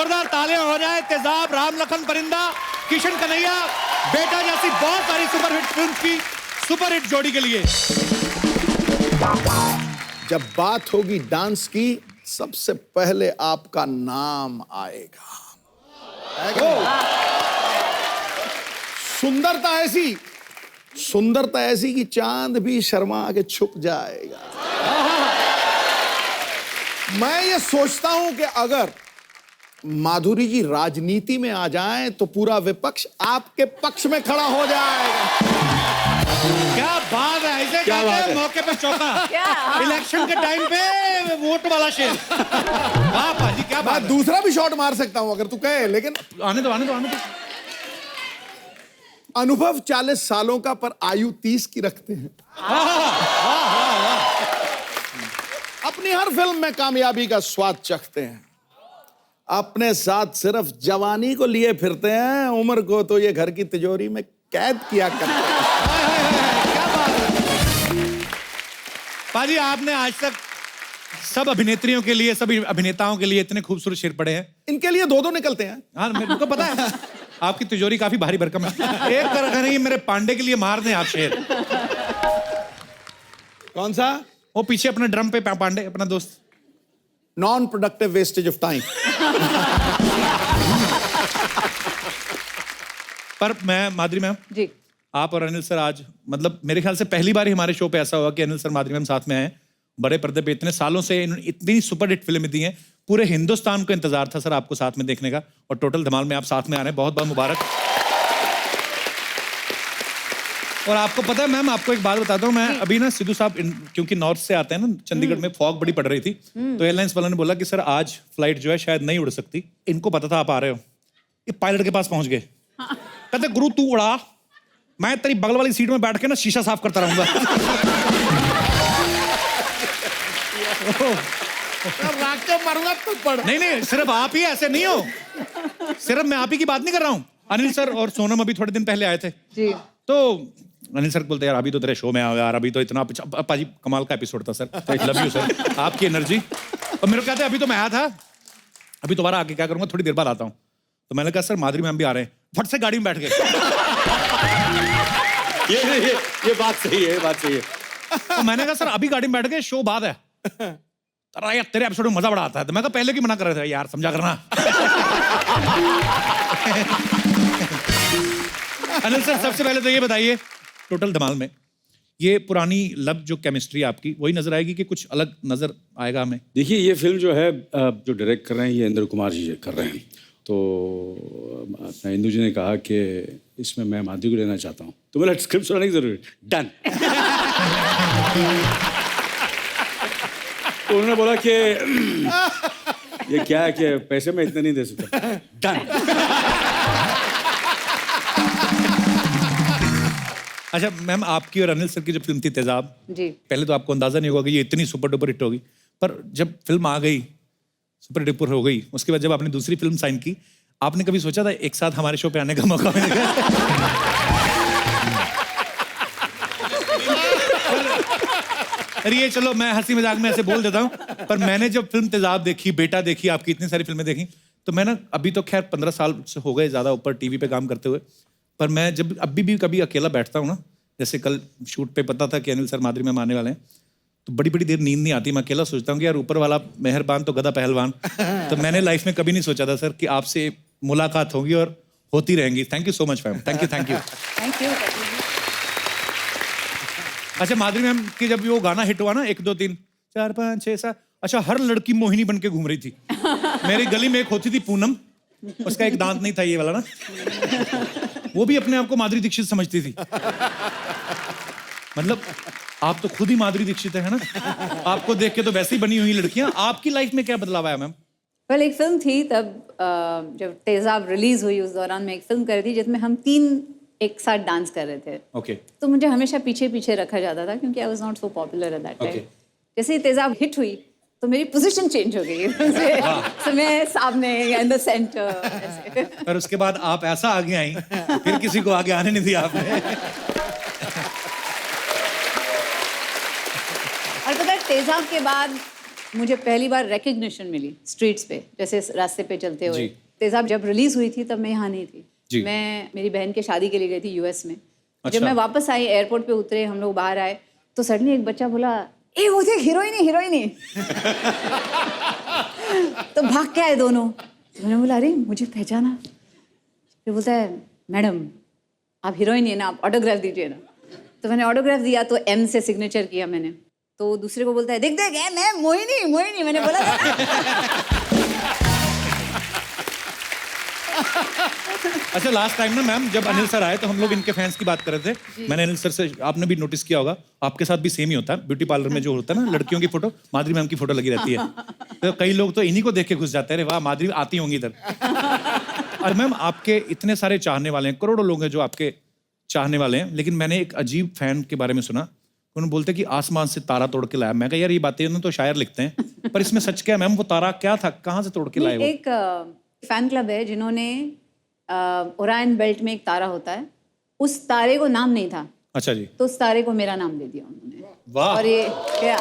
जोरदार तालियां हो जाए तेजाब, राम लखन परिंदा, किशन कन्हैया, बेटा जैसी बहुत सारी सुपरहिट फिल्म की सुपरहिट जोड़ी के लिए। जब बात होगी डांस की, सबसे पहले आपका नाम आएगा। सुंदरता ऐसी कि चांद भी शर्मा के छुप जाएगा। मैं ये सोचता हूं कि अगर माधुरी जी राजनीति में आ जाएं तो पूरा विपक्ष आपके पक्ष में खड़ा हो जाएगा। क्या बात है, ऐसे कहते हैं मौके पे चौका। इलेक्शन के टाइम पे वोट वाला शेर। वाह पाजी, क्या बात है। दूसरा भी शॉट मार सकता हूं अगर तू कहे, लेकिन आने दो। अनुभव 40 सालों का, पर आयु 30 की रखते हैं। अपनी हर फिल्म में कामयाबी का स्वाद चखते हैं। अपने साथ सिर्फ जवानी को लिए फिरते हैं, उम्र को तो ये घर की तिजोरी में कैद किया करते हैं। क्या बात है पाजी, आपने आज तक सब अभिनेत्रियों के लिए, सभी अभिनेताओं के लिए इतने खूबसूरत शेर पढ़े हैं। इनके लिए दो निकलते हैं। हाँ, मेरे को पता है आपकी तिजोरी काफी भारी भरकम है। एक तरह नहीं, मेरे पांडे के लिए मार दें आप शेर। कौन सा? वो पीछे अपने ड्रम पे पांडे, अपना दोस्त। Non productive wastage of time. पर मैं, माधुरी मैम जी, आप और अनिल सर आज, मतलब मेरे ख्याल से पहली बार ही हमारे शो पे ऐसा हुआ कि अनिल सर, माधुरी मैम साथ में आए बड़े पर्दे पे। इतने सालों से इतनी सुपरहिट फिल्में दी हैं, पूरे हिंदुस्तान को इंतजार था सर आपको साथ में देखने का, और टोटल धमाल में आप साथ में आ रहे हैं। बहुत बहुत मुबारक। और आपको पता है मैम, आपको एक बात बताता हूँ, मैं अभी ना सिद्धू साहब क्योंकि नॉर्थ से आते हैं ना, चंडीगढ़ में फॉग बड़ी पड़ रही थी, तो एयरलाइंस वालों ने बोला कि सर आज फ्लाइट जो है शायद नहीं उड़ सकती। इनको पता था आप आ रहे हो, ये पायलट के पास पहुंच गए। कहते गुरु तू उड़ा, मैं तेरी बगल वाली सीट में बैठ के ना शीशा साफ करता रहूंगा। मरूंगा तो पड़। नहीं, सिर्फ आप ही ऐसे नहीं हो, सिर्फ मैं आप ही की बात नहीं कर रहा हूँ। अनिल सर और सोनम अभी थोड़े दिन पहले आए थे जी। तो अनिल सर बोलते यार अभी तो तेरे शो में आओ यार, अभी तो इतना पाजी कमाल का एपिसोड था सर, लव यू सर, आपकी एनर्जी। और मेरे को कहते अभी तो मैं आया था, अभी दोबारा आके क्या करूंगा, थोड़ी देर बाद आता हूँ। तो मैंने कहा सर माधुरी मैम भी आ रहे हैं, फट से गाड़ी में बैठ गए। ये बात सही है, ये बात सही है। तो मैंने कहा सर अभी गाड़ी में बैठ गए, शो बाद है। यार तेरे एपिसोड में मजा बड़ा आता है। तो मैं कहा पहले की मना कर रहे थे यार, समझा करना। अनिल सर सबसे पहले तो ये बताइए, टोटल धमाल में ये पुरानी लव जो केमिस्ट्री आपकी वही नजर आएगी कि कुछ अलग नजर आएगा हमें? देखिए ये फिल्म जो है, जो डायरेक्ट कर रहे हैं ये इंद्र कुमार जी कर रहे हैं। तो अपना इंदु जी ने कहा कि इसमें मैं माधुरी को लेना चाहता हूँ, तो बोला स्क्रिप्ट सुनाने की जरूरत, डन। तो उन्होंने बोला कि ये क्या है कि पैसे में इतने नहीं दे सकता, डन। अच्छा मैम, आपकी और अनिल सर की जो फिल्म थी तेजाब जी, पहले तो आपको अंदाजा नहीं होगा कि ये इतनी सुपर डुपर हिट होगी, पर जब फिल्म आ गई, सुपर डुपर हो गई, उसके बाद जब आपने दूसरी फिल्म साइन की, आपने कभी सोचा था एक साथ हमारे शो पे आने का मौका मिलेगा? अरे ये चलो मैं हंसी मजाक में ऐसे बोल देता हूँ, पर मैंने जब फिल्म तेजाब देखी, बेटा देखी, आपकी इतनी सारी फिल्में देखी, तो मैं ना, अभी तो खैर 15 साल से हो गए ज़्यादा ऊपर टीवी पे काम करते हुए, पर मैं जब अभी भी कभी अकेला बैठता हूँ ना, जैसे कल शूट पे पता था कि अनिल सर माधुरी मैम आने वाले हैं, तो बड़ी बड़ी देर नींद नहीं आती। मैं अकेला सोचता हूँ कि यार ऊपर वाला मेहरबान तो गधा पहलवान। तो मैंने लाइफ में कभी नहीं सोचा था सर कि आपसे मुलाकात होगी और होती रहेंगी। Thank you so much ma'am, thank you. Thank you. अच्छा माधुरी मैम की जब वो गाना हिट हुआ ना, 1 2 3 4 5 6 7, अच्छा हर लड़की मोहिनी बन के घूम रही थी। मेरी गली में एक होती थी पूनम, उसका एक दांत नहीं था ये वाला ना, वो भी अपने आप को माधुरी दीक्षित समझती थी। मतलब आप तो खुद ही माधुरी दीक्षित है ना, आपको देख के तो वैसे ही बनी हुई लड़कियां। आपकी लाइफ में क्या बदलाव आया मैम? वेल, एक फिल्म थी तब, जब तेजाब रिलीज हुई उस दौरान मैं एक फिल्म कर रही थी जिसमें हम 3 एक साथ डांस कर रहे थे। ओके। तो मुझे हमेशा पीछे पीछे रखा जाता था क्योंकि I was not so popular at that time. जैसे ही तेजाब हिट हुई तो मेरी पोजीशन चेंज हो गई। तो मैं सामने इन द सेंटर। पर उसके बाद आप ऐसा आगे आई, फिर किसी को आगे आने नहीं दिया आपने। और पता है तेजाब के बाद मुझे पहली बार रिकग्निशन मिली स्ट्रीट्स पे, जैसे रास्ते पे चलते हुए। जी। तेजाब जब रिलीज हुई थी तब मैं यहाँ नहीं थी। जी। मैं मेरी बहन के शादी के लिए गई थी यूएस में। अच्छा। जब मैं वापस आई, एयरपोर्ट पे उतरे, हम लोग बाहर आए, तो सडनली एक बच्चा बोला, ए वो देख हीरोइन है, हीरोइन है। तो भाग के आए दोनों। तो मैंने बोला अरे मुझे पहचाना। फिर बोलता है मैडम आप हीरोइन है ना, आप ऑटोग्राफ दीजिए ना। तो मैंने ऑटोग्राफ दिया, तो एम से सिग्नेचर किया मैंने। तो दूसरे को बोलता है देख देख मैं मोहिनी मोहिनी। मैंने बोला अच्छा, लास्ट टाइम ना मैम जब अनिल सर आए तो हम लोग इनके फैंस की बात कर रहे थे। मैंने अनिल सर से, आपने भी नोटिस किया होगा, आपके साथ भी सेम ही होता है। ब्यूटी पार्लर में जो होता है ना, लड़कियों की फोटो, माधुरी मैम की फोटो लगी रहती है। तो कई लोग तो इन्हीं को देख के घुस जाते हैं, अरे वाह माधुरी आती होंगी इधर। और मैम आपके इतने सारे चाहने वाले हैं, करोड़ों लोग हैं जो आपके चाहने वाले हैं, लेकिन मैंने एक अजीब फैन के बारे में सुना, उन्होंने बोलते कि आसमान से तारा तोड़ के लाया। मैं कहा यार ये बातें उन्होंने तो शायर लिखते हैं, पर इसमें सच क्या है मैम? वो तारा क्या था, कहाँ से तोड़ के लाए वो? एक फैन क्लब है जिन्होंने ओरायन बेल्ट में एक तारा होता है, उस तारे को नाम नहीं था। अच्छा जी। तो उस तारे को मेरा नाम दे दिया उन्होंने। वाह। और ये क्या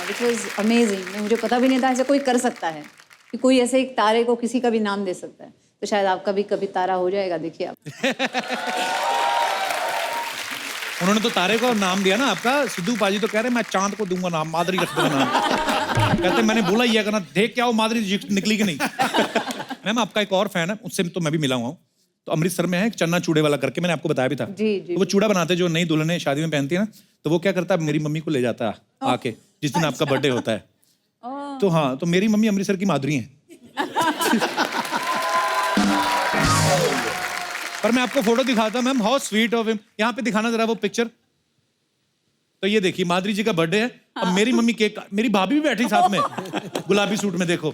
विच वॉज अमेजिंग। मुझे पता भी नहीं था ऐसा कोई कर सकता है, कि कोई ऐसे एक तारे को किसी का भी नाम दे सकता है। तो शायद आपका भी कभी तारा हो जाएगा, देखिए आप। उन्होंने तो तारे को नाम दिया ना आपका। सिद्धू पाजी तो कह रहे मैं चांद को दूंगा नाम, माधुरी रख दूंगा नाम। कहते मैंने बोला ही है करना, देख क्या वो माधुरी निकली कि नहीं। मैम आपका एक और फैन है, उससे तो मैं भी मिला हुआ हूँ। तो अमृतसर में है एक चन्ना चूड़े वाला करके, मैंने आपको बताया भी था। जी जी। तो वो चूड़ा बनाते जो नई दुल्हने शादी में पहनती है ना, तो वो क्या करता है, मेरी मम्मी को ले जाता है आके जिस दिन आपका बर्थडे होता है। तो हाँ, तो मेरी मम्मी अमृतसर की माधुरी है। पर मैं आपको फोटो दिखाता हूं ma'am, how sweet of him. यहाँ पे दिखाना जरा वो पिक्चर। तो ये देखिए माधुरी जी का बर्थडे है, अब मेरी मम्मी केक, मेरी भाभी भी बैठी साथ में गुलाबी सूट में, देखो।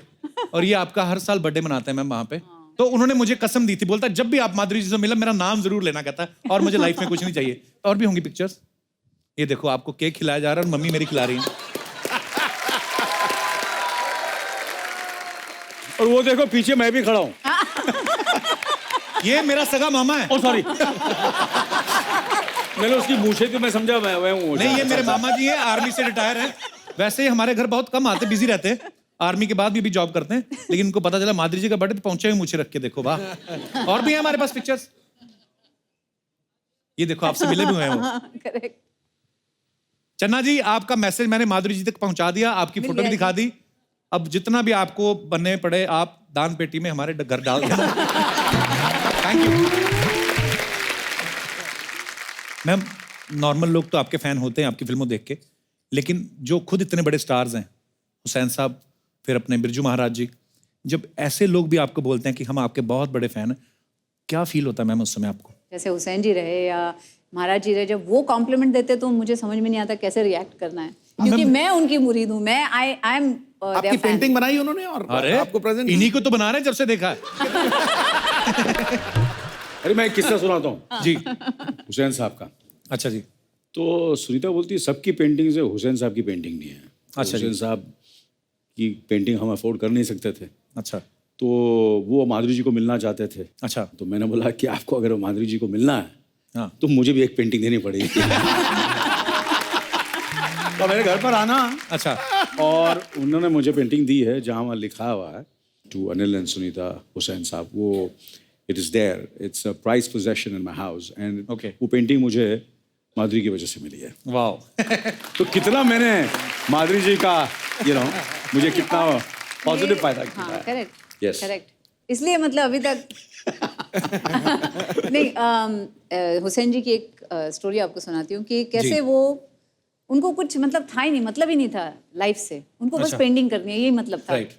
और ये आपका हर साल बर्थडे मनाते हैं मैम वहां पे। तो उन्होंने मुझे कसम दी थी, बोलता जब भी आप माधुरी जी से मिला मेरा नाम जरूर लेना, कहता और मुझे लाइफ में कुछ नहीं चाहिए। और भी होंगी पिक्चर्स। ये देखो आपको केक खिलाया जा रहा है और मम्मी मेरी खिला रही है। और वो देखो पीछे मैं भी खड़ा हूँ। ये मेरा सगा मामा है। ओ सॉरी। मैंने उसकी मूछें तो मैं समझा मैं हूँ। नहीं, ये मेरे मामा जी हैं, आर्मी से रिटायर हैं। वैसे ही हमारे घर बहुत कम आते, बिजी रहते हैं, आर्मी के बाद भी जॉब करते हैं, लेकिन उनको पता चला माधुरी जी का बर्थडे, तो पहुंचे हुए मुझे रख के, देखो वाह। और भी है हमारे पास पिक्चर्स। ये देखो आपसे मिले भी हुए हैं वो। करेक्ट। चन्ना जी आपका मैसेज मैंने माधुरी जी तक पहुंचा दिया, आपकी फोटो भी दिखा दी। अब जितना भी आपको बनने पड़े आप दान पेटी में हमारे घर डाल देना। Thank you ma'am. नॉर्मल लोग तो आपके फैन होते हैं आपकी फिल्मों देख के, लेकिन जो खुद इतने बड़े स्टार्स हैं, हुसैन साहब, फिर अपने बिरजू महाराज जी, जब ऐसे लोग भी आपको बोलते हैं कि हम आपके बहुत बड़े फैन हैं, क्या फील होता है मैम उस समय आपको? जैसे हुसैन जी रहे या महाराज जी रहे, जब वो कॉम्प्लीमेंट देते तो मुझे समझ में नहीं आता कैसे रिएक्ट करना है, क्योंकि मैं उनकी मुरीद हूँ। मैं आई एम आपकी पेंटिंग बनाई उन्होंने और अरे आपको प्रेजेंट इन्हीं को तो बना रहे हैं जब से देखा है। अरे मैं एक किस्सा सुनाता हूँ जी। हुसैन साहब का। अच्छा जी। तो सुनीता बोलती है सबकी पेंटिंग से हुसैन साहब की पेंटिंग नहीं है। अच्छा जी। हुसैन साहब की पेंटिंग हम अफोर्ड कर नहीं सकते थे, अच्छा। तो वो माधुरी जी को मिलना चाहते थे। अच्छा। तो मैंने बोला कि आपको अगर माधुरी जी को मिलना है हाँ। तो मुझे भी एक पेंटिंग देनी पड़ेगी। तो मेरे घर पर आना। अच्छा। और उन्होंने मुझे पेंटिंग दी है जहाँ वहाँ लिखा हुआ है टू अनिल एंड सुनीता हुसैन साहब। वो it is there, it's a prize possession in my house. And वो पेंटिंग मुझे माधुरी की वजह से मिली है। वाह। तो कितना मैंने माधुरी जी का मुझे कितना पॉजिटिव फायदा किया है। करेक्ट। Yes. करेक्ट। इसलिए मतलब अभी तक नहीं, हुसैन जी की एक स्टोरी आपको सुनाती हूँ कि कैसे वो, उनको कुछ मतलब था ही नहीं, मतलब ही नहीं था लाइफ से, उनको बस अच्छा। पेंटिंग करनी है, यही मतलब था। राइट।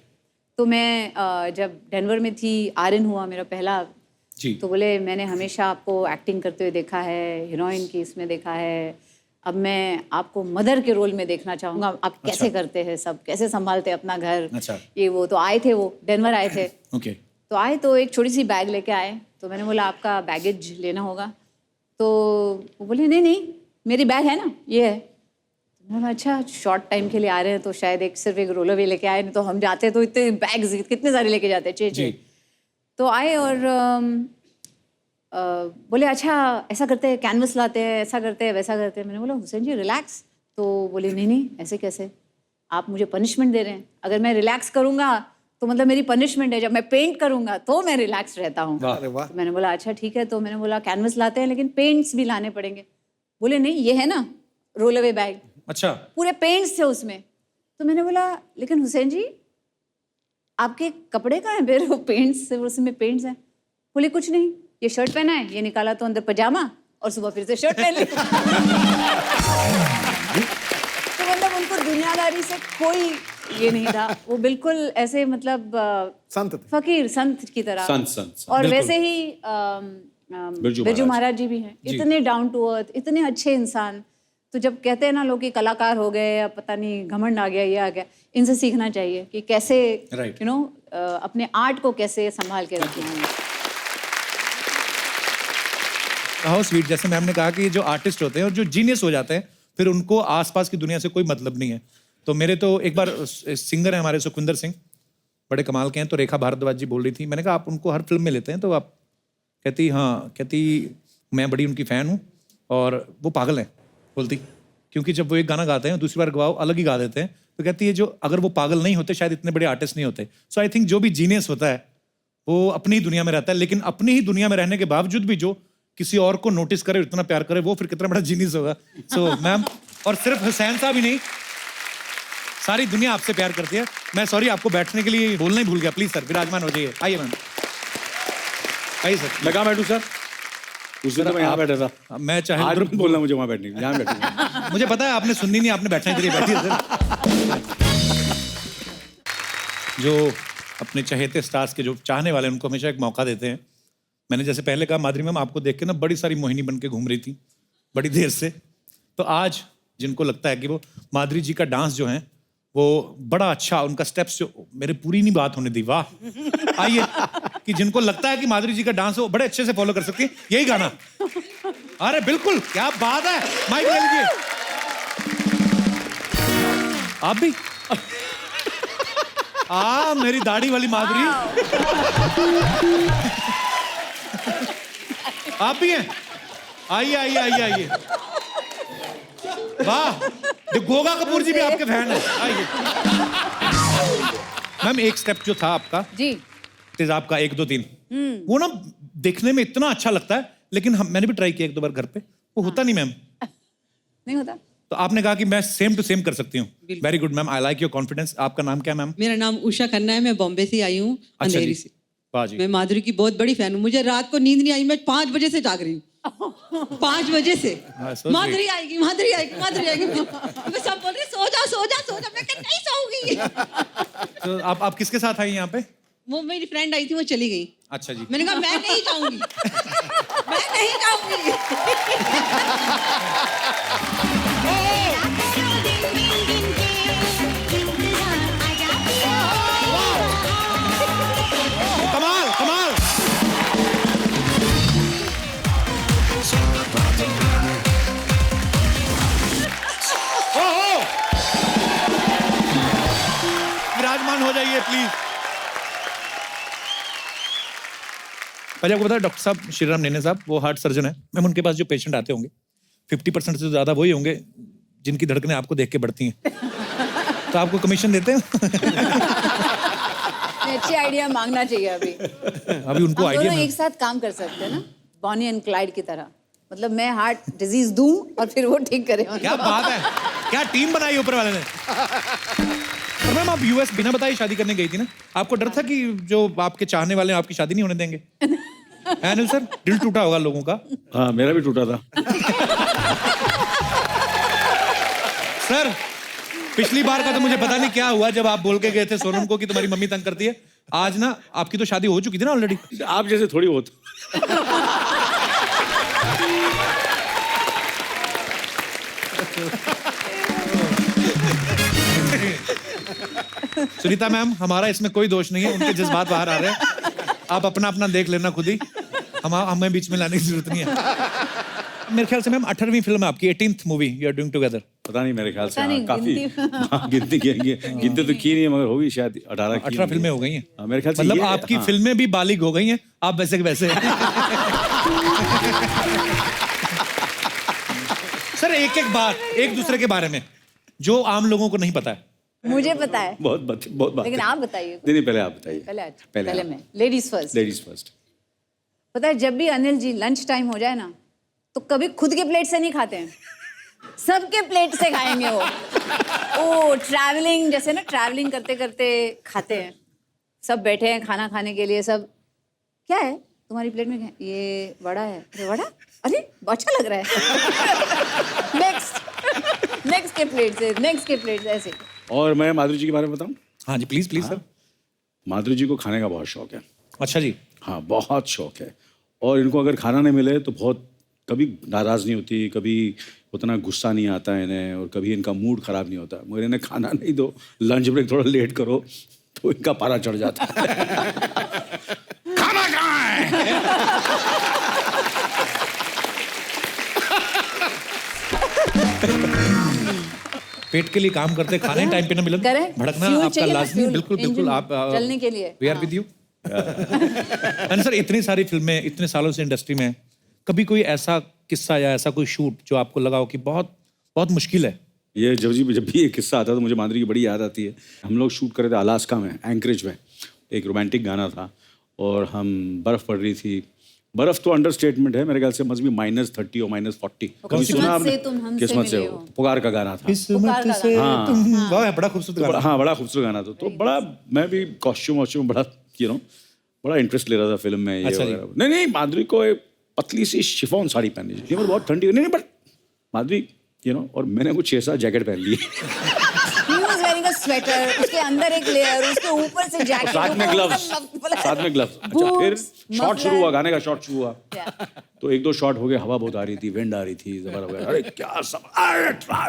तो मैं जब डेनवर में थी, आर्यन हुआ मेरा पहला, जी। तो बोले मैंने हमेशा आपको एक्टिंग करते हुए देखा है, हीरोइन की इसमें देखा है, अब मैं आपको मदर के रोल में देखना चाहूँगा, आप कैसे करते हैं सब, कैसे संभालते हैं अपना घर। अच्छा। ये वो तो आए थे, वो डेनवर आए थे। ओके। तो आए तो एक छोटी सी बैग लेके आए, तो मैंने बोला आपका बैगेज लेना होगा। तो वो बोले नहीं नहीं मेरी बैग है ना, ये है। तो मैंने कहा अच्छा शॉर्ट टाइम के लिए आ रहे हैं तो शायद सिर्फ एक रोलर वे लेके आए, नहीं तो हम जाते तो इतने बैग्स कितने सारे लेके जाते, छः। तो आए और बोले अच्छा ऐसा करते हैं, कैनवस लाते हैं, ऐसा करते हैं, वैसा करते हैं। मैंने बोला हुसैन जी रिलैक्स। तो बोले नहीं नहीं ऐसे कैसे, आप मुझे पनिशमेंट दे रहे हैं, अगर मैं रिलैक्स करूंगा तो मतलब मेरी पनिशमेंट है, जब मैं पेंट करूंगा तो मैं रिलैक्स रहता हूँ। तो मैंने बोला अच्छा ठीक है, तो मैंने बोला कैनवस लाते हैं लेकिन पेंट्स भी लाने पड़ेंगे। बोले नहीं ये है ना रोल अवे बैग, अच्छा, पूरे पेंट्स थे उसमें। तो मैंने बोला लेकिन हुसैन जी आपके कपड़े कहाँ हैं, फिर वो पेंट्स उसमें पेंट्स हैं। बोले कुछ नहीं, ये शर्ट पहना है, ये निकाला तो अंदर पजामा और सुबह फिर से शर्ट पहन ली। तो मतलब उनको दुनियादारी से कोई ये नहीं था, वो बिल्कुल ऐसे मतलब संत थे। फकीर संत की तरह। संत और वैसे ही बिरजू महाराज जी भी हैं, इतने डाउन टू अर्थ, इतने अच्छे इंसान। तो जब कहते हैं ना लोग कि कलाकार हो गए या पता नहीं घमंड आ गया ये आ गया, इनसे सीखना चाहिए कि कैसे Right. यू नो अपने आर्ट को कैसे संभाल के रखना है। How sweet. जैसे मैम ने कहा कि जो आर्टिस्ट होते हैं और जो जीनियस हो जाते हैं फिर उनको आसपास की दुनिया से कोई मतलब नहीं है। तो मेरे तो एक बार सिंगर है हमारे सुखविंदर सिंह, बड़े कमाल के हैं, तो रेखा भारद्वाज जी बोल रही थी, मैंने कहा आप उनको हर फिल्म में लेते हैं, तो आप कहती हाँ, कहती मैं बड़ी उनकी फ़ैन हूँ और वो पागल हैं। बोलती क्योंकि जब वो एक गाना गाते हैं दूसरी बार गवाओ अलग ही गा देते हैं, तो कहती है जो अगर वो पागल नहीं होते शायद इतने बड़े आर्टिस्ट नहीं होते। सो आई थिंक जो भी जीनियस होता है वो अपनी ही दुनिया में रहता है, लेकिन अपनी ही दुनिया में रहने के बावजूद भी जो किसी और को नोटिस करे, इतना प्यार करे, वो फिर कितना बड़ा जीनियस होगा। सो मैम, और सिर्फ हुसैन साहब ही नहीं, सारी दुनिया आपसे प्यार करती है। मैं सॉरी आपको बैठने के लिए बोलना ही भूल गया, प्लीज सर विराजमान हो जाइए। आइए मैम, आइए सर। मैं कहाँ बैठूँ सर? उस दिन तो मैं यहाँ बैठा था, मैं आज चाहे मत बोलना मुझे वहाँ बैठने के लिए, यहाँ बैठूंगा। मुझे पता है आपने सुननी नहीं, आपने बैठने के लिए बैठी है सर। जो अपने चहेते स्टार्स के जो चाहने वाले हैं उनको हमेशा एक मौका देते हैं। मैंने जैसे पहले कहा माधुरी मैम आपको देख के ना बड़ी सारी मोहिनी बन के घूम रही थी बड़ी देर से, तो आज जिनको लगता है कि वो माधुरी जी का डांस जो है वो बड़ा अच्छा, उनका स्टेप्स जो, मेरे पूरी नहीं बात होने दी, वाह। आइए, कि जिनको लगता है कि माधुरी जी का डांस वो बड़े अच्छे से फॉलो कर सकती है, यही गाना। अरे बिल्कुल, क्या बात है, माइक ले लीजिए। आप भी मेरी दाढ़ी वाली माधुरी, आप भी हैं? आइए आइए आइए आइए, वाह, ये गोगा कपूर जी भी आपके फैन हैं। आइए मैम, एक स्टेप जो था आपका जी तेजाब का 1 2 3, वो ना देखने में इतना अच्छा लगता है, लेकिन मैंने भी ट्राई किया 1 2 बार घर पे, वो होता नहीं मैम। नहीं होता। तो आपने कहा कि मैं सेम टू सेम कर सकती हूँ। Very good ma'am, I like your confidence. आपका नाम क्या मैम? मेरा नाम उषा खन्ना है, मैं बॉम्बे से आई हूँ, अंधेरी से। वाह जी। मैं माधुरी की बहुत बड़ी फैन हूँ। मुझे रात को नींद नहीं आई, मैं 5 बजे से जाग रही हूँ। 5 बजे से so माधुरी आएगी, माधुरी आएगी, माधुरी आएगी। मैं सब बोल रही सो जा सो जा सो जा, मैं कहा नहीं सोऊंगी। तो आप किसके साथ आई यहाँ पे? वो मेरी फ्रेंड आई थी, वो चली गई। अच्छा जी। मैंने कहा मैं नहीं जाऊंगी, मैं नहीं जाऊंगी। कमाल कमाल। ओहो, विराजमान हो जाइए प्लीज। भाई आपको पता है डॉक्टर साहब श्रीराम नेने साहब वो हार्ट सर्जन है। मैम उनके पास जो पेशेंट आते होंगे 50% से ज्यादा वही होंगे जिनकी धड़कनें आपको देख के बढ़ती हैं। तो आपको कमीशन देते हैं? अच्छी आइडिया मांगना चाहिए अभी। अभी उनको हम आइडिया दोनों एक साथ काम कर सकते हैं ना, बॉनी एंड क्लाइड की तरह। मतलब मैं हार्ट डिजीज दूं और फिर वो ठीक करे। क्या बात है, क्या टीम बनाई ऊपर वाले ने। और मैम आप यूएस बिना बताए शादी करने गई थी ना, आपको डर था कि जो आपके चाहने वाले हैं आपकी शादी नहीं होने देंगे? अनिल सर, दिल टूटा होगा लोगों का। हाँ, मेरा भी टूटा था। सर पिछली बार का तो मुझे पता नहीं क्या हुआ जब आप बोल के गए थे सोनम को कि तुम्हारी मम्मी तंग करती है। आज ना आपकी तो शादी हो चुकी थी ना ऑलरेडी। आप जैसे थोड़ी बहुत। सुनीता मैम, हमारा इसमें कोई दोष नहीं है, उनके जज्बात बाहर आ रहे हैं। आप अपना अपना देख लेना खुद ही, हमें बीच में लाने की जरूरत नहीं है। मेरे ख्याल से मैम 18वीं फिल्म है आपकी, 18th movie you are doing together. पता नहीं, मेरे ख्याल से पता नहीं, काफी गिनती गिनते तो की नहीं है, मगर होगी शायद 18 फिल्में हो गई हैं। हाँ, मेरे ख्याल से मतलब ये- आपकी हाँ। फिल्में भी बालिग हो गई हैं, आप वैसे के वैसे। सर एक एक बात एक दूसरे के बारे में जो आम लोगों को नहीं पता है। मुझे पता है, बहुत बात। लेकिन आप बताइए। नहीं पहले आप बताइए। पहले मैं, लेडीज फर्स्ट। Ladies first. पता है, जब भी अनिल जी लंच टाइम हो जाए ना, तो कभी खुद के प्लेट से नहीं खाते हैं, सबके प्लेट से खाएंगे वो। ओ ट्रैवलिंग, जैसे ना ट्रैवलिंग करते करते खाते हैं, सब बैठे हैं खाना खाने के लिए, सब क्या है तुम्हारी प्लेट में, ये वड़ा है, अरे वड़ा, अरे अच्छा लग रहा है। नेक्स्ट के प्लेट से ऐसे। और मैं माधुरी जी के बारे में बताऊं? हाँ जी प्लीज प्लीज सर। माधुरी जी को खाने का बहुत शौक है। अच्छा जी। हाँ बहुत शौक है। और इनको अगर खाना नहीं मिले तो बहुत, कभी नाराज़ नहीं होती, कभी उतना गुस्सा नहीं आता है इन्हें, और कभी इनका मूड ख़राब नहीं होता। मगर इन्हें खाना नहीं दो, लंच ब्रेक थोड़ा लेट करो तो इनका पारा चढ़ जाता है। खाना कहाँ है? पेट के लिए काम करते, खाने टाइम पे ना मिलन, करें, भड़कना fuel आपका चाहिए ना, लाजमी। fuel, बिल्कुल बिल्कुल, engine आप चलने के लिए। We are with you. And sir, इतनी सारी फिल्में, इतने सालों से इंडस्ट्री में, कभी कोई ऐसा किस्सा या ऐसा कोई शूट जो आपको लगा हो कि बहुत बहुत मुश्किल है? ये जब भी ये किस्सा आता है तो मुझे माधुरी की बड़ी याद आती है। हम लोग शूट कर रहे थे अलास्का में, एंकरेज में, एक रोमांटिक गाना था और हम बर्फ़ पड़ रही थी। बर्फ़ तो अंडर स्टेटमेंट है, मेरे ख्याल से मस्ट बी -30 और -40। कभी सुना आपने? किस्मत से हो, पुकार का गाना था। किस्मत से तुम, वाह बड़ा खूबसूरत गाना। हाँ बड़ा खूबसूरत गाना था। तो बड़ा, मैं भी कॉस्ट्यूम वॉस्ट्यूम बड़ा बड़ा इंटरेस्ट ले रहा था फिल्म में। ये अच्छा जी। वगैरह। नहीं माधुरी को एक पतली सी शिफॉन साड़ी पहनी थी, बहुत ठंडी, नहीं बट माधुरी और मैंने कुछ 6-7 जैकेट पहन ली। He was wearing a sweater, उसके अंदर एक लेयर, उसके ऊपर से जैकेट, साथ में ग्लव्स। अच्छा, फिर शॉट शुरू हुआ, गाने का शॉट शुरू हुआ। तो 1-2 शॉट हो गए, हवा बहुत आ रही थी, विंड आ रही थी, जबरदस्त। अरे क्या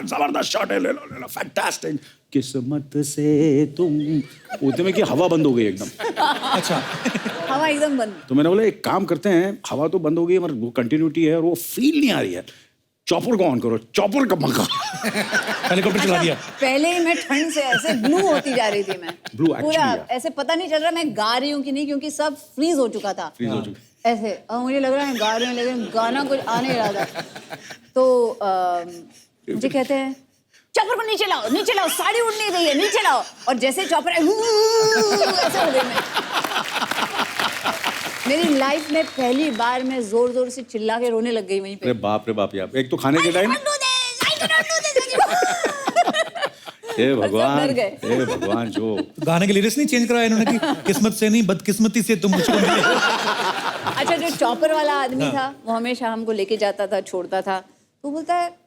जबरदस्त शॉट है, ले लो फैंटास्टिक। किस्मत से तुम, उतने में कि हवा बंद हो गई एकदम। अच्छा। हवा एकदम बंद। तो मैंने बोला एक काम करते हैं, हवा तो बंद हो गई मगर वो कंटिन्यूटी है और वो फील नहीं आ रही है, चॉपर को ऑन करो। चॉपर का पंखा हेलीकॉप्टर चला दिया। पहले ही मैं ठंड से ऐसे ब्लू होती जा रही थी, मैं Blue actually, पूरा yeah. ऐसे पता नहीं चल रहा मैं गा रही हूँ कि नहीं, क्योंकि सब फ्रीज हो चुका था। फ्रीज हो चुका। ऐसे और मुझे लग रहा है गा रही हूँ, लेकिन गाना कुछ आ नहीं रहा था। तो मुझे कहते हैं चॉपर को नीचे लाओ, साड़ी उड़ नहीं रही है, नीचे लाओ। और जैसे चॉपर ऐसे हो गई मैं। मेरी लाइफ में पहली बार मैं जोर जोर से चिल्ला के रोने लग गई वहीं पे। अरे बाप यार, एक तो खाने के टाइम, हे भगवान जो गाने के लिरिक्स नहीं चेंज कराया इन्होंने कि किस्मत से नहीं बदकिस्मती से तुम मुझको मिले। अच्छा, जो चॉपर वाला आदमी था वो हमेशा हमको लेके जाता था, छोड़ता था, तो बोलता है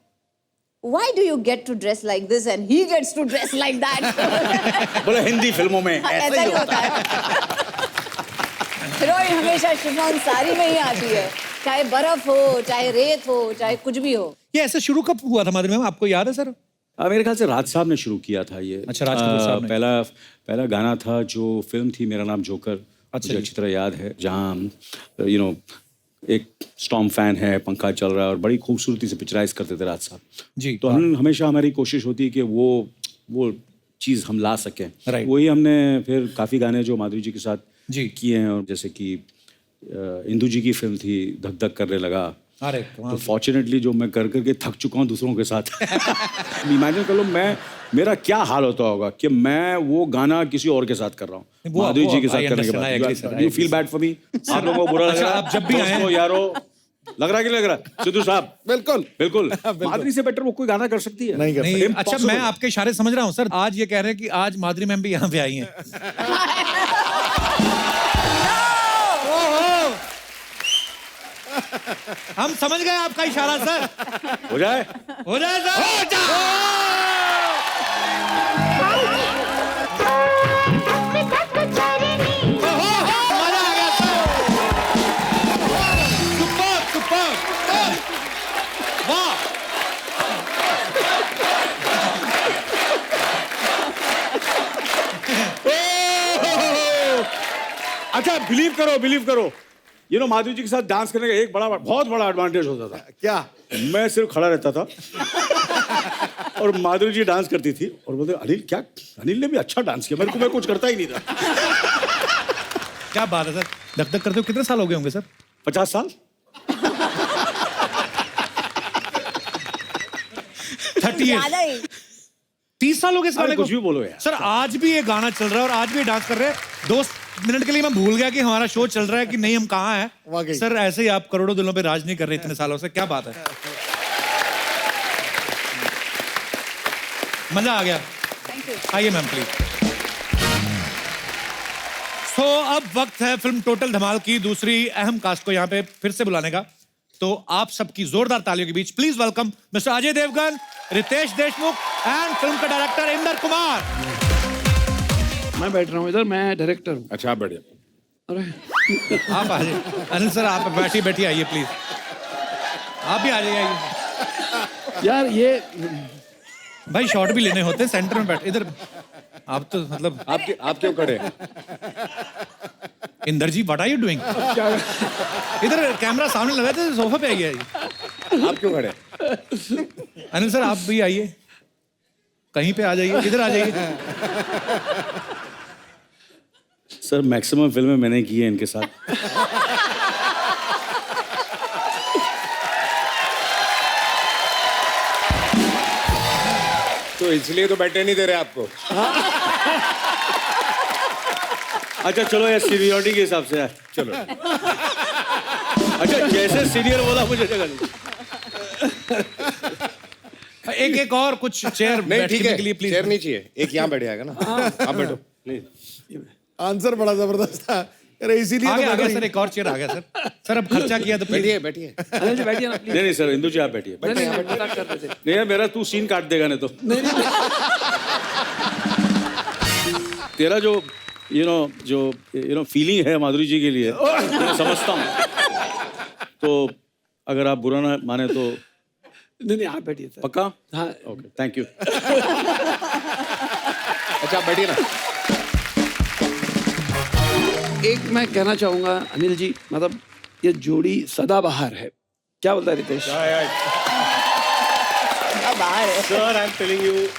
Why do you get to dress like this and he gets to dress like that? बोले हिंदी फिल्मों में ऐसा ही होता है। हीरोइन हमेशा शिफॉन साड़ी में ही आती है, चाहे बर्फ हो, चाहे रेत हो, चाहे कुछ भी हो। ये ऐसे शुरू कब हुआ था माधुरी मैम, आपको याद है सर? मेरे ख्याल से राज साहब ने शुरू किया था ये। अच्छा, राज कपूर साहब ने। पहला गाना था जो फिल्म थी मेरा नाम जोकर। अच्छा, मुझे अच्छी तरह याद है, जहाँ एक स्टॉर्म फैन है, पंखा चल रहा है और बड़ी खूबसूरती से पिक्चराइज करते थे राज साहब जी। तो हम हमेशा, हमारी कोशिश होती है कि वो चीज़ हम ला सकें। Right. वही हमने फिर काफ़ी गाने जो माधुरी जी के साथ जी किए हैं, और जैसे कि इंदु जी की फिल्म थी धक धक करने लगा। अरे तो फॉर्चुनेटली जो मैं कर करके थक चुका हूँ दूसरों के साथ। इमेजिन कर लो मेरा क्या हाल होता होगा कि मैं वो गाना किसी और के साथ कर रहा हूँ, माधुरी जी के साथ करने के बाद। You feel bad for me? आप लोगों को बुरा लग रहा है? आप जब भी आए यारो, लग रहा है कि लग रहा है? सिद्धू साहब बिल्कुल माधुरी से बेटर वो कोई गाना कर सकती है? नहीं कर नहीं, सकते। अच्छा मैं आपके इशारे समझ रहा हूँ सर। आज ये कह रहे हैं कि आज माधुरी मैम भी यहाँ पे आई हैं। हम समझ गए आपका इशारा सर। हो जाए सर। मजा आ गया सर। सुपर वाह। अच्छा, बिलीव करो माधुरी जी के साथ डांस करने का एक बहुत बड़ा एडवांटेज होता था। क्या? मैं सिर्फ खड़ा रहता था और माधुरी जी डांस करती थी और बोलते अनिल ने भी अच्छा डांस किया, मैं कुछ करता ही नहीं था। क्या बात है सर। धक धक करते हो कितने साल हो गए होंगे सर? 50 साल। ज्यादा ही 30 साल हो गए इस अरे गाने को। कुछ भी बोलो यार। सर आज भी ये गाना चल रहा है और आज भी ये डांस कर रहे हैं। 2 मिनट के लिए मैं भूल गया कि हमारा शो चल रहा है कि नहीं, हम कहाँ हैं। वाकई। सर ऐसे ही आप करोड़ों दिलों पे राज नहीं कर रहे इतने सालों से, क्या बात है। मजा आ गया। Thank you. आइए मैम प्लीज। तो अब वक्त है फिल्म टोटल धमाल की दूसरी अहम कास्ट को यहाँ पे फिर से बुलाने का। तो आप सबकी जोरदार तालियों के बीच please welcome mister Ajay Devgan, Riteish Deshmukh and film का डायरेक्टर इंदर कुमार। मैं बैठ रहा हूँ इधर, मैं डायरेक्टर हूँ। अच्छा आप बढ़िया। अरे आप आ जाइए अनिल सर, आप बैठिए आइए प्लीज। आप भी आ जाइए। यार ये भाई शॉट भी लेने होते हैं, सेंटर में बैठ इधर। आप तो मतलब आप क्यों खड़े हैं? इंदर जी व्हाट आर यू डूइंग? इधर कैमरा सामने लगा थे, सोफे पे आइए। आप क्यों खड़े हैं? अनिल सर आप भी आइए, कहीं पे आ जाइए, इधर आ जाइए। सर मैक्सिमम फिल्में मैंने की है इनके साथ। तो इसलिए तो बैठने नहीं दे रहे आपको। अच्छा चलो यार, सीनियरिटी के हिसाब से यार चलो। अच्छा जैसे सीनियर बोला मुझे जगह नहीं। एक और कुछ चेयर नहीं ठीक बैठने है, के लिए प्लीज। चेयर नहीं चाहिए, एक यहाँ बैठ जाएगा ना। आप बैठो। नहीं आंसर बड़ा जबरदस्त था। अरे इसीलिए आगे तो आ बैठ गया रही। सर, एक और चेयर आ गया सर। सर अब खर्चा किया तो प्लीज। बैठिए बैठिए। अनिल जी बैठिए ना प्लीज। नहीं सर, इंदु जी आप बैठिए। नहीं मजाक कर रहे थे। नहीं यार, मेरा तू सीन काट देगा नहीं तो। तेरा जो फीलिंग है माधुरी जी के लिए मैं समझता हूँ। तो अगर आप बुरा ना माने तो नहीं आप बैठिए सर। पक्का? हाँ ओके थैंक यू। अच्छा आप बैठिए ना। एक मैं कहना चाहूंगा अनिल जी, मतलब ये जोड़ी सदाबहार है। क्या बोलता है Ritesh? Sir, I'm telling you,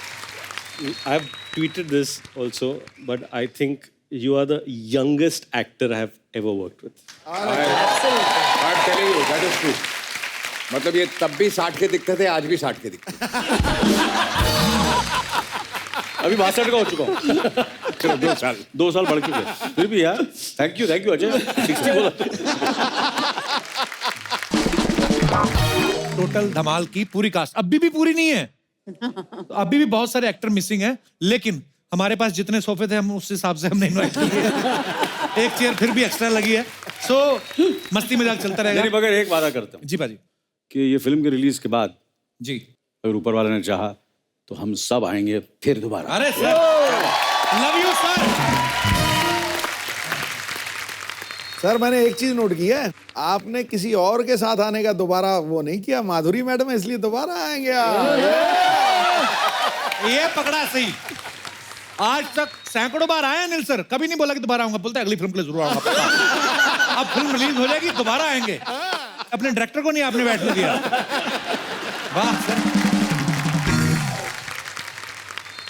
I've tweeted this also, but I think you are the youngest actor I have ever worked with. I'm telling you, that is true. मतलब ये तब भी 60 के दिखते थे, आज भी 60 के दिखते हैं। अभी 62 का हो चुका हूँ। चलो 2 साल। बढ़ चुके हैं। फिर भी यार थैंक यू अजय। 60 बोला तो। टोटल धमाल की पूरी कास्ट अभी भी पूरी नहीं है। तो अभी भी बहुत सारे एक्टर मिसिंग हैं, लेकिन हमारे पास जितने सोफे थे हम उस हिसाब से हमने इन्वाइट किए। एक चेयर फिर भी एक्स्ट्रा लगी है। सो मस्ती मजाक चलता नहीं रहेगा। मगर एक वादा करता हूँ जी भाजी। कि ये फिल्म के रिलीज के बाद जी। अगर ऊपर वाले ने चाहा तो हम सब आएंगे फिर दोबारा। अरे sir love you sir. Sir मैंने एक चीज नोट की है, आपने किसी और के साथ आने का दोबारा वो नहीं किया। माधुरी मैडम है इसलिए दोबारा आएंगे आप। ये पकड़ा सही। आज तक सैकड़ों बार आए अनिल सर, कभी नहीं बोला कि दोबारा आऊंगा। बोलते अगली फिल्म के लिए जरूर आऊंगा। अब फिल्म रिलीज हो जाएगी दोबारा आएंगे। अपने डायरेक्टर को नहीं आपने बैठने दिया। वाह सर।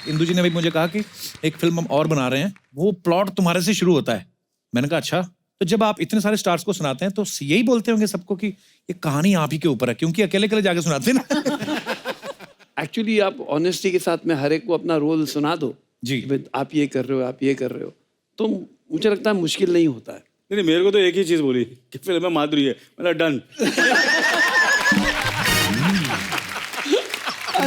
इंदु जी ने भी मुझे कहा कि एक फिल्म हम और बना रहे हैं, वो प्लॉट तुम्हारे से शुरू होता है। मैंने कहा अच्छा। तो जब आप इतने सारे स्टार्स को सुनाते हैं तो यही बोलते होंगे सबको कि ये कहानी आप ही के ऊपर है, क्योंकि अकेले अकेले जाके सुनाते हैं ना। एक्चुअली आप ऑनेस्टी के साथ में हर एक को अपना रोल सुना दो जी। कि भाई आप ये कर रहे हो, आप ये कर रहे हो, तो मुझे लगता है मुश्किल नहीं होता है। नहीं मेरे को तो एक ही चीज बोली कि फिल्म में माधुरी है। मेरा डन।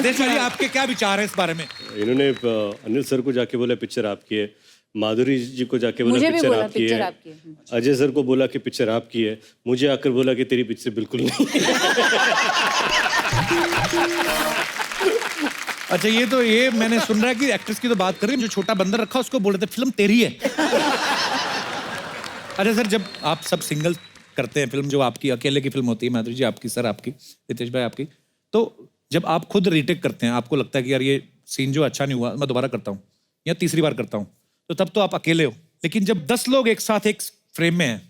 देश भाई आपके क्या विचार है इस बारे में? इन्होंने अनिल सर को जाके बोला पिक्चर आपकी है, माधुरी जी को जाके बोला मुझे भी पिक्चर बोला आपकी पिक्चर है, आपकी है। अजय सर को बोला कि पिक्चर आपकी है, मुझे आकर बोला कि तेरी पिक्चर बिल्कुल नहीं। अच्छा ये मैंने सुन रहा है कि एक्ट्रेस की तो बात कर रही है, जो छोटा बंदर रखा उसको बोल रहे थे फिल्म तेरी है। अच्छा सर, जब आप सब सिंगल करते हैं फिल्म, जो आपकी अकेले की फिल्म होती है, माधुरी जी आपकी, सर आपकी, रितेश भाई आपकी, तो जब आप खुद रीटेक करते हैं, आपको लगता है कि यार ये सीन जो अच्छा नहीं हुआ मैं दोबारा करता हूँ या तीसरी बार करता हूँ, तो तब तो आप अकेले हो। लेकिन जब 10 लोग एक साथ एक फ्रेम में हैं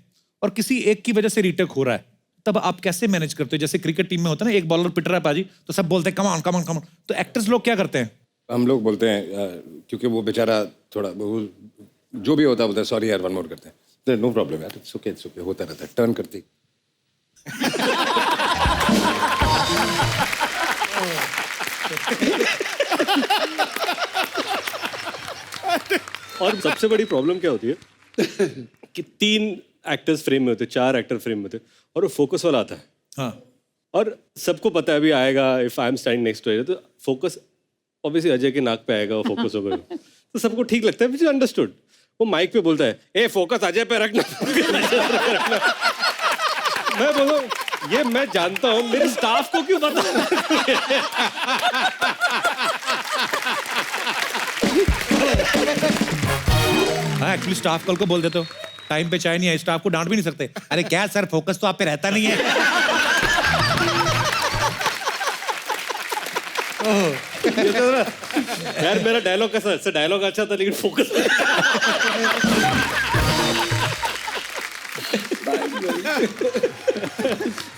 और किसी एक की वजह से रीटेक हो रहा है, तब आप कैसे मैनेज करते हो? जैसे क्रिकेट टीम में होता है ना, एक बॉलर पिट रहा है पाजी, तो सब बोलते हैं come on come on come on, तो एक्टर्स लोग क्या करते हैं? हम लोग बोलते हैं क्योंकि वो बेचारा थोड़ा जो भी होता है बोलता है सॉरी यार वन मोर करते हैं। नो प्रॉब्लम यार, इट्स ओके होता रहता है, टर्न करती। और सबसे बड़ी प्रॉब्लम क्या होती है कि 3 एक्टर्स फ्रेम में होते, 4 एक्टर फ्रेम में होते, और वो फोकस वाला आता है। हाँ और सबको पता है अभी आएगा, if I am standing next to Ajay, तो फोकस ऑब्वियसली अजय के नाक पे आएगा, वो फोकस होगा। तो सबको ठीक लगता है, विच इज अंडरस्टूड। वो माइक पे बोलता है, ए फोकस अजय पे रखना। मैं बोलो ये मैं जानता हूँ, मेरे स्टाफ को क्यों पता? हाँ एक्चुअली स्टाफ कल को बोल देते हो टाइम पे चाय नहीं आई, स्टाफ को डांट भी नहीं सकते। अरे क्या सर, फोकस तो आप पे रहता नहीं है। यार मेरा डायलॉग कैसा है? डायलॉग अच्छा था लेकिन फोकस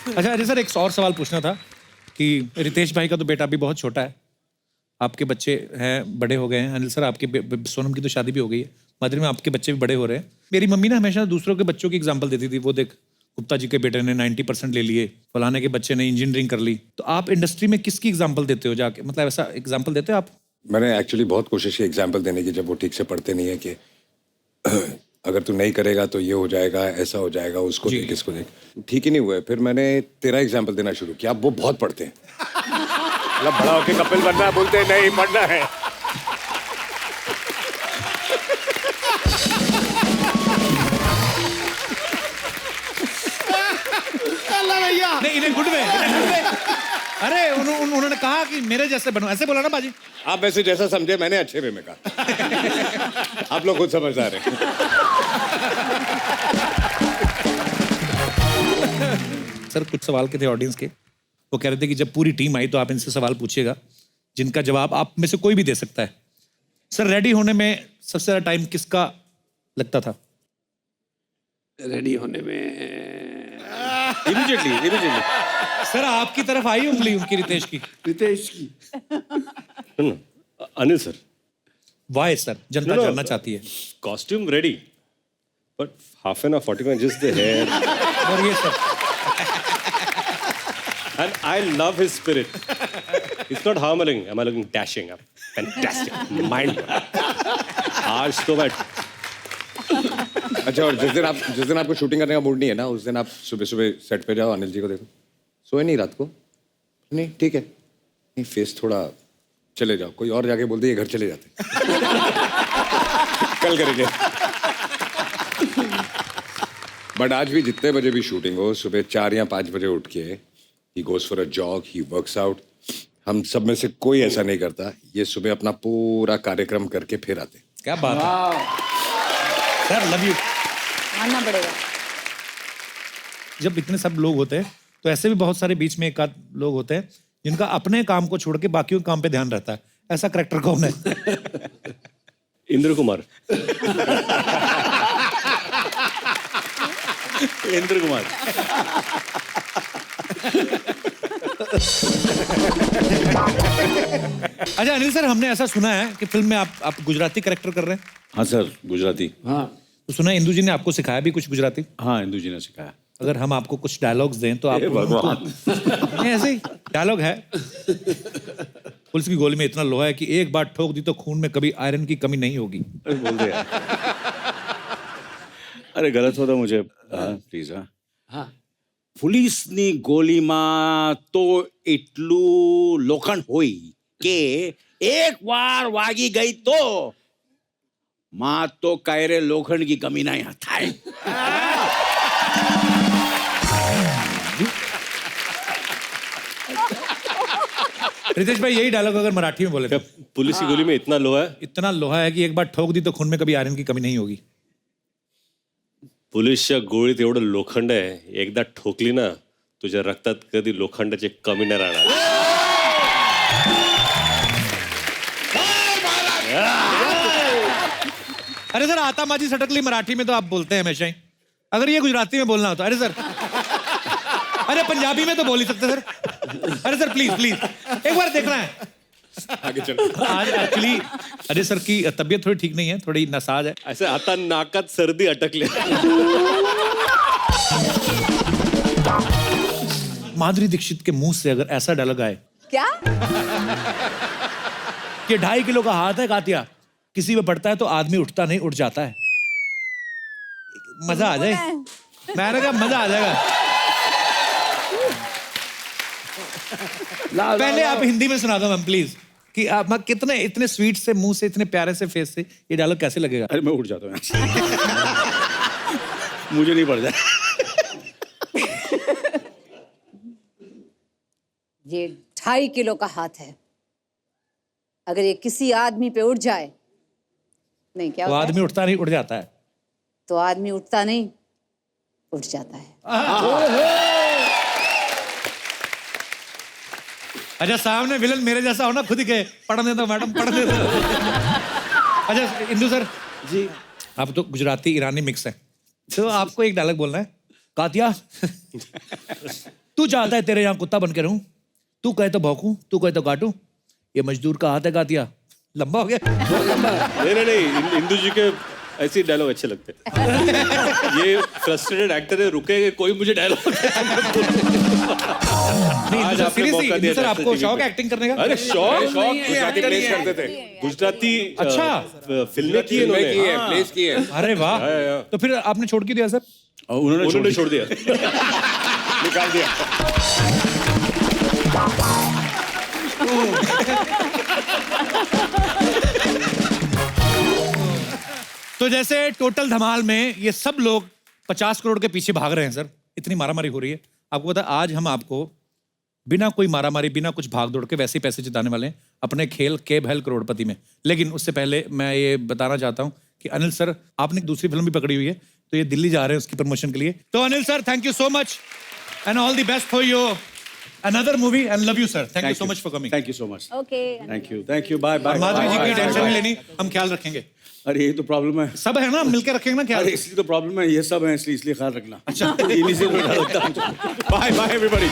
अच्छा अजय सर, एक और सवाल पूछना था कि रितेश भाई का तो बेटा अभी बहुत छोटा है, आपके बच्चे हैं बड़े हो गए हैं। अनिल सर आपके सोनम की तो शादी भी हो गई है, माधुरी में आपके बच्चे भी बड़े हो रहे हैं। मेरी मम्मी ना हमेशा दूसरों के बच्चों की एग्जांपल देती थी, वो देख गुप्ता जी के बेटे ने 90% ले लिए, फलाने के बच्चे ने इंजीनियरिंग कर ली। तो आप इंडस्ट्री में किसकी एग्जांपल देते हो जाके, मतलब ऐसा एग्जांपल देते हो आप? मैंने एक्चुअली बहुत कोशिश की एग्जाम्पल देने की, जब वो ठीक से पढ़ते नहीं है कि अगर तू नहीं करेगा तो ये हो जाएगा, ऐसा हो जाएगा, उसको देख इसको देख, ठीक ही नहीं हुआ है। फिर मैंने तेरा एग्जाम्पल देना शुरू किया। वो बहुत पढ़ते हैं, मतलब बड़ा होके कपिल बनना है, बोलते हैं नहीं पढ़ना है। भैया नहीं इन्हें गुड वे। अरे उन्होंने कहा कि मेरे जैसे बनो, ऐसे बोला ना बाजी। आप वैसे जैसा समझे, मैंने अच्छे वे में कहा। आप लोग खुद समझदार हैं। सर कुछ सवाल के थे ऑडियंस के, वो कह रहे थे कि जब पूरी टीम आई तो आप इनसे सवाल पूछिएगा जिनका जवाब आप में से कोई भी दे सकता है। सर रेडी होने में सबसे ज्यादा टाइम किसका लगता था? रेडी होने में इमीडिएटली सर आपकी तरफ आई उंगली उनकी, रितेश की। रितेश की। अनिल सर, वाई सर, जनता No, no. जानना चाहती है। Costume ready but half an hour 40 minute just the hair और ये sir and I love his spirit. It's not how am I looking dashing up, fantastic, mind. आज तो मैं अच्छा, और जिस दिन आपको शूटिंग करने का मूड नहीं है ना, उस दिन आप सुबह सुबह सेट पे जाओ, अनिल जी को देखो, सोए नहीं रात को, नहीं ठीक है, नहीं फेस थोड़ा, चले जाओ, कोई और जाके बोलते ये घर चले जाते। कल करेंगे। बट आज भी जितने बजे भी शूटिंग हो, सुबह 4 या 5 बजे उठ के he goes for a jog, he works out. हम सब में से कोई ऐसा नहीं करता। ये सुबह अपना पूरा कार्यक्रम करके फिर आते। क्या बात है सर, लव यू। मानना पड़ेगा। जब इतने सब लोग होते हैं तो ऐसे भी बहुत सारे बीच में एक आध लोग होते हैं जिनका अपने काम को छोड़ के बाकियों के काम पे ध्यान रहता है। ऐसा करेक्टर कौन है? इंद्र कुमार। इंद्र कुमार। अच्छा अनिल सर, हमने ऐसा सुना है कि फिल्म में आप गुजराती करेक्टर कर रहे हैं। हाँ सर, गुजराती। हाँ तो सुना है इंदू जी ने आपको सिखाया भी कुछ गुजराती? हाँ, इंदू जी ने सिखाया। अगर हम आपको कुछ डायलॉग्स दें तो आप हे भगवान। नहीं, ऐसे ही डायलॉग है। पुलिस की गोली में इतना लोहा है कि एक बार ठोक दी तो खून में कभी आयरन की कमी नहीं होगी। अरे बोल दे यार। अरे गलत होता मुझे, हाँ प्लीज। हाँ हाँ પોલીસની ગોલીમાં તો એટલું લોખંડ હોય કે એક વાર વાગી ગઈ તો માં તો કાયરે લોખંડ की कमी नहीं થાય। रितेश भाई यही डायलॉग अगर मराठी में बोले तो? पुलिस की गोली में इतना लोहा है, इतना लोहा है कि एक बार ठोक दी तो खून में कभी आयरन की कमी नहीं होगी। पोलिसच्या गोळीत एवढं लोखंड आहे, एकदा ठोकली ना तुझ्या रक्तात कधी लोखंडाची कमी नाही राहणार। अरे सर आता माझी सटकली मराठी में तो आप बोलते हैं हमेशा ही, अगर ये गुजराती में बोलना होता। अरे सर, अरे पंजाबी में तो बोल ही सकते सर। अरे सर प्लीज प्लीज एक बार देखना है। आगे चलो। आज एक्चुअली अजय सर की तबीयत थोड़ी ठीक नहीं है, थोड़ी नसाज है। असं आता नाकात सर्दी अटकली। माधुरी दीक्षित के मुंह से अगर ऐसा डायलॉग आए क्या? कि 2.5 किलो का हाथ है कातिया, किसी पे पड़ता है तो आदमी उठता नहीं, उठ जाता है। मजा आ जाए। मैंने कहा मजा आ जाएगा। पहले आप हिंदी में सुना दो मैम प्लीज, कि आप कितने इतने स्वीट से मुंह से, इतने प्यारे से फेस से ये डायलॉग कैसे लगेगा? अरे मैं उठ जाता हूँ मुझे नहीं पड़ जाए। ये 2.5 किलो का हाथ है, अगर ये किसी आदमी पे उठ जाए, नहीं क्या तो होता है? आदमी उठता नहीं, उठ जाता है। तो आदमी उठता नहीं, उठ जाता है। अच्छा सामने विलन मेरे जैसा हो ना, खुद ही कहे पढ़ने दो मैडम, पढ़ने दो। अच्छा इंदु सर जी, आप तो गुजराती ईरानी मिक्स है, तो आपको एक डायलॉग बोलना है। कातिया तू चाहता है तेरे यहाँ कुत्ता बन के रहूं, तू कहे तो भौंकूं, तू कहे तो काटूं, ये मजदूर का हाथ है कातिया। लंबा हो गया? नहीं इंदु जी के ऐसे डायलॉग अच्छे लगते हैं। ये फ्रस्ट्रेटेड एक्टर है, रुके कोई मुझे डायलॉग। आज आपने मौका दिया सर, आपको शौक है एक्टिंग करने का? अरे शौक गुजराती प्लेस करते थे। गुजराती अच्छा। फिल्में की फिल्में की इन्होंने, है, प्लेस की है। अरे वाह, तो फिर आपने छोड़ क्यों दिया सर? उन्होंने छोड़ दिया। निकाल दिया। तो जैसे टोटल धमाल में ये सब लोग 50 करोड़ के पीछे भाग रहे हैं सर, इतनी मारामारी हो रही है। आपको पता है आज हम आपको बिना कोई मारामारी, बिना कुछ भाग दौड़ के वैसे ही पैसे जिताने वाले हैं अपने खेल के भैल करोड़पति में। लेकिन उससे पहले मैं ये बताना चाहता हूँ कि अनिल सर, आपने एक दूसरी फिल्म भी पकड़ी हुई है, तो ये दिल्ली जा रहे हैं उसकी प्रमोशन के लिए। तो Anil sir, thank you so much and all the best for your another movie and love you sir. Thank you so much for coming. Thank you so much. Okay, thank you, bye bye. Madhuri ji की tension नहीं लेनी, हम ख्याल रखेंगे। अरे ये तो problem है। सब है ना, मिलकर रखेंगे ना ख्याल। अरे इसलिए तो प्रॉब्लम है, ये सब है इसलिए ख्याल रखना। अच्छा इन्हीं से बाय बाय एवरीबॉडी।